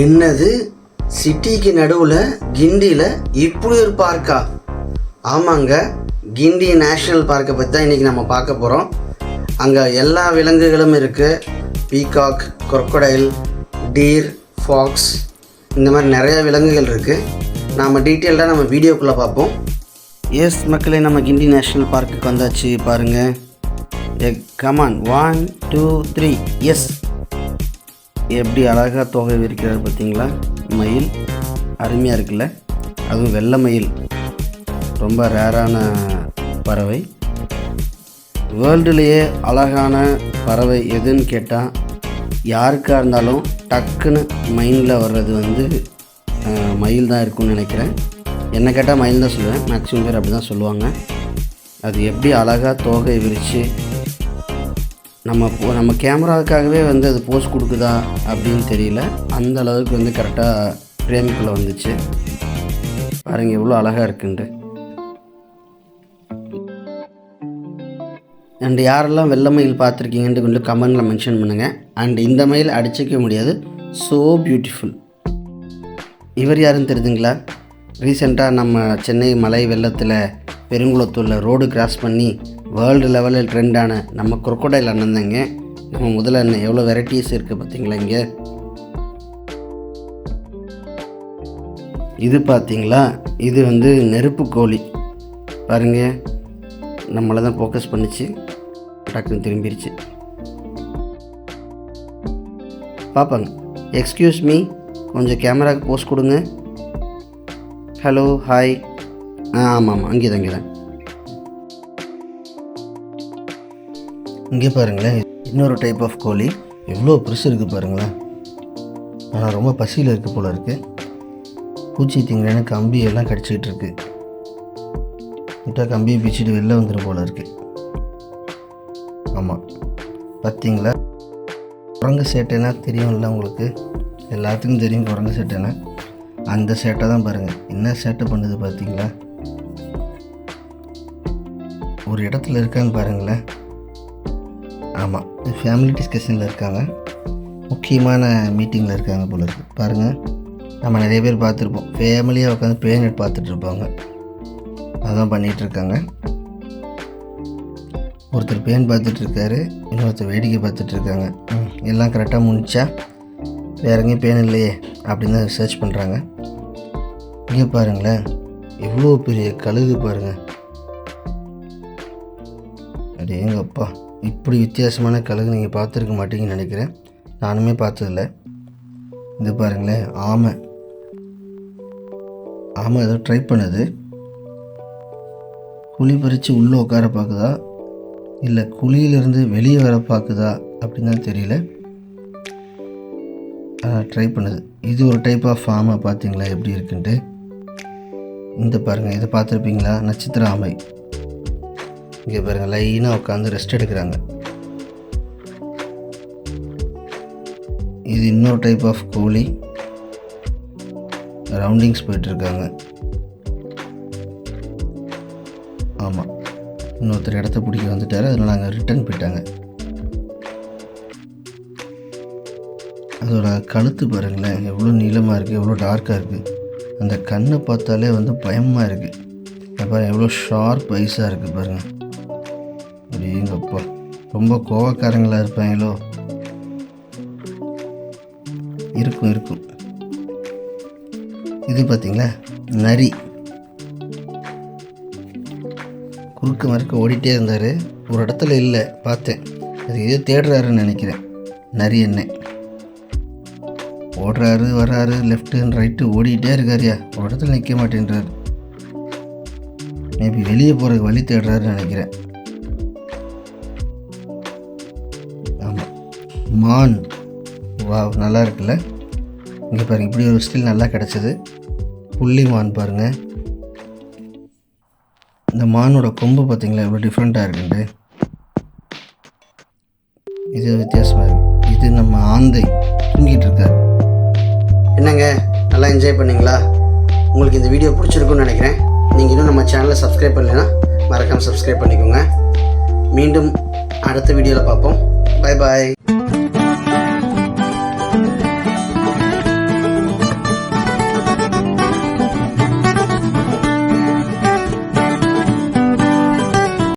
என்னது, சிட்டிக்கு நடுவில் கிண்டியில் இப்படி ஒரு பார்க்கா? ஆமாங்க, கிண்டி நேஷ்னல் பார்க்கை பற்றி தான் இன்றைக்கி நம்ம பார்க்க போகிறோம். அங்கே எல்லா விலங்குகளும் இருக்குது. பீகாக், crocodile, டீர், ஃபாக்ஸ், இந்த மாதிரி நிறைய விலங்குகள் இருக்குது. நாம் டீட்டெயில்டாக நம்ம வீடியோக்குள்ளே பார்ப்போம். எஸ் மக்களே, நம்ம கிண்டி நேஷ்னல் பார்க்குக்கு வந்தாச்சு. பாருங்கள், கமான் 1 2 3 எஸ். எப்படி அழகாக தோகை விரிக்கிறார் பார்த்தீங்களா? மயில் அருமையாக இருக்குல்ல, அதுவும் வெள்ளை மயில், ரொம்ப ரேரான பறவை. வேர்ல்டுலேயே அழகான பறவை எதுன்னு கேட்டால் யாருக்காக இருந்தாலும் டக்குன்னு மைண்டில் வர்றது மயில் தான் இருக்கும்னு நினைக்கிறேன். என்ன கேட்டால் மயில் தான் சொல்லுவேன், மேக்ஸிமம் பேர் அப்படி தான் சொல்லுவாங்க. அது எப்படி அழகாக தோகை விரித்து நம்ம கேமராவுக்காகவே அது போஸ் கொடுக்குதா அப்படின்னு தெரியல. அந்த அளவுக்கு கரெக்டாக ஃப்ரேமுக்குள்ளே வந்துச்சு. பாருங்கள் எவ்வளோ அழகாக இருக்குன்ட்டு. அண்ட் யாரெல்லாம் வெள்ளை மயில் பார்த்துருக்கீங்கன்ட்டு கொஞ்சம் கமெண்டில் மென்ஷன் பண்ணுங்கள். அண்ட் இந்த மயில் அடிச்சிக்க முடியாது, ஸோ பியூட்டிஃபுல். இவர் யாருன்னு தெரியுதுங்களா? ரீசெண்டாக நம்ம சென்னை மலை வெள்ளத்தில் பெருங்குளத்தூரில் ரோடு கிராஸ் பண்ணி வேர்ல்டு லெவலில் ட்ரெண்டான நம்ம crocodile அண்ணன் தாங்க. நம்ம முதல்ல அண்ணன் எவ்வளோ வெரைட்டிஸ் இருக்குது பார்த்தீங்களா? இங்கே இது பார்த்தீங்களா, இது நெருப்பு கோழி. பாருங்கள், நம்மளை தான் ஃபோக்கஸ் பண்ணிச்சு, டக்குன்னு திரும்பிடுச்சு. பார்ப்பாங்க. எக்ஸ்கியூஸ் மீ, கொஞ்சம் கேமராவுக்கு போஸ்ட் கொடுங்க. Hello, hi. ஆமாம், அங்கே தான். இங்கே பாருங்களேன், இன்னொரு டைப் ஆஃப் கோழி. எவ்வளோ பெருசு இருக்குது பாருங்களேன். ஆனால் ரொம்ப பசியில் இருக்குது போல் இருக்குது. பூச்சி திங்கன்னு கம்பியெல்லாம் கடிச்சிக்கிட்டு இருக்கு. விட்டால் கம்பியை பிச்சுட்டு வெளில வந்துடும் போல் இருக்குது. ஆமாம், பார்த்தீங்களா? குரங்கு சேட்டைனா தெரியும்ல உங்களுக்கு, எல்லாத்துக்கும் தெரியும் குரங்கு சேட்டைனா. அந்த சேட்டை தான் பாருங்கள், என்ன சேட்டை பண்ணுது பார்த்தீங்களா? ஒரு இடத்துல இருக்கான்னு பாருங்களேன். ஆமாம், ஃபேமிலி டிஸ்கஷனில் இருக்காங்க, முக்கியமான மீட்டிங்கில் இருக்காங்க போல இருக்குது. பாருங்கள், நம்ம நிறைய பேர் பார்த்துருப்போம், ஃபேமிலியாக உட்காந்து பேனட் பார்த்துட்ருப்பாங்க. அதான் பண்ணிகிட்ருக்காங்க. ஒருத்தர் பேன் பார்த்துட்ருக்காரு, இன்னொருத்தர் வேடிக்கை பார்த்துட்ருக்காங்க. எல்லாம் கரெக்டாக முடிச்சா, வேறு எங்கேயும் பேன் இல்லையே அப்படின்னு தான் ரிசர்ச் பண்ணுறாங்க. இங்கே பாருங்களேன், எவ்வளோ பெரிய கழுகு பாருங்கள். அப்படியே எங்கப்பா, இப்படி வித்தியாசமான கழுகு நீங்கள் பார்த்துருக்க மாட்டீங்கன்னு நினைக்கிறேன். நானுமே பார்த்ததில்ல. இது பாருங்களேன், ஆமை ஏதோ ட்ரை பண்ணுது. குழி பறித்து உள்ளே உட்கார பார்க்குதா இல்லை குழியிலேருந்து வெளியே வர பார்க்குதா அப்படின்னு தான் தெரியல. ட்ரை பண்ணுது. இது ஒரு டைப் ஆஃப் ஆமை. பார்த்தீங்களா எப்படி இருக்குன்ட்டு? இந்த பாருங்கள், இதை பார்த்துருப்பீங்களா? நட்சத்திர ஆமை. இங்கே பாருங்கள், லைனாக உட்காந்து ரெஸ்ட் எடுக்கிறாங்க. இது இன்னொரு டைப் ஆஃப் கோழி. ரவுண்டிங்ஸ் போயிட்டுருக்காங்க. ஆமாம், இன்னொருத்தர் இடத்த பிடிக்க வந்துட்டார், அதனால் அங்கே ரிட்டர்ன் போயிட்டாங்க. அதோட கழுத்து பாருங்களேன், எவ்வளோ நீளமாக இருக்குது, எவ்வளோ டார்க்காக இருக்குது. அந்த கண்ணை பார்த்தாலே பயமாக இருக்குது. அப்புறம் எவ்வளோ ஷார்ப் ஐஸாக இருக்குது பாருங்கள். அப்படியேங்கப்பா, ரொம்ப கோவக்காரங்களாக இருப்பாங்களோ? இருக்கும். இது பார்த்தீங்களா, நரி. குறுக்க மறுக்க ஓடிட்டே இருந்தார். ஒரு இடத்துல இல்லை, பார்த்தேன். அது ஏதோ தேடுறாருன்னு நினைக்கிறேன். நரி என்ன ஓடுறாரு, வர்றாரு, லெஃப்ட்டு ரைட்டு ஓடிக்கிட்டே இருக்காருயா. ஒரு இடத்துல நிற்க மாட்டேன்றார். மேபி வெளியே போகிறதுக்கு வழி தேடுறாருன்னு நினைக்கிறேன். ஆமாம், மான். வா, நல்லா இருக்குல்ல? இங்கே பாருங்கள், இப்படி ஒரு ஸ்டில் நல்லா கிடச்சிது. புள்ளி மான் பாருங்கள். இந்த மானோட கொம்பு பார்த்தீங்களா எவ்வளோ டிஃப்ரெண்ட்டாக இருக்குண்டு. இது வித்தியாசமாக இருக்குது. இது நம்ம ஆந்தை தூங்கிட்டு இருக்கார். என்னங்க, நல்லா என்ஜாய் பண்ணிங்களா? உங்களுக்கு இந்த வீடியோ பிடிச்சிருக்குன்னு நினைக்கிறேன். நீங்கள் இன்னும் நம்ம சேனலை சப்ஸ்கிரைப் பண்ணலைன்னா மறக்காமல் சப்ஸ்கிரைப் பண்ணிக்கோங்க. மீண்டும் அடுத்த வீடியோவில் பார்ப்போம். Bye bye.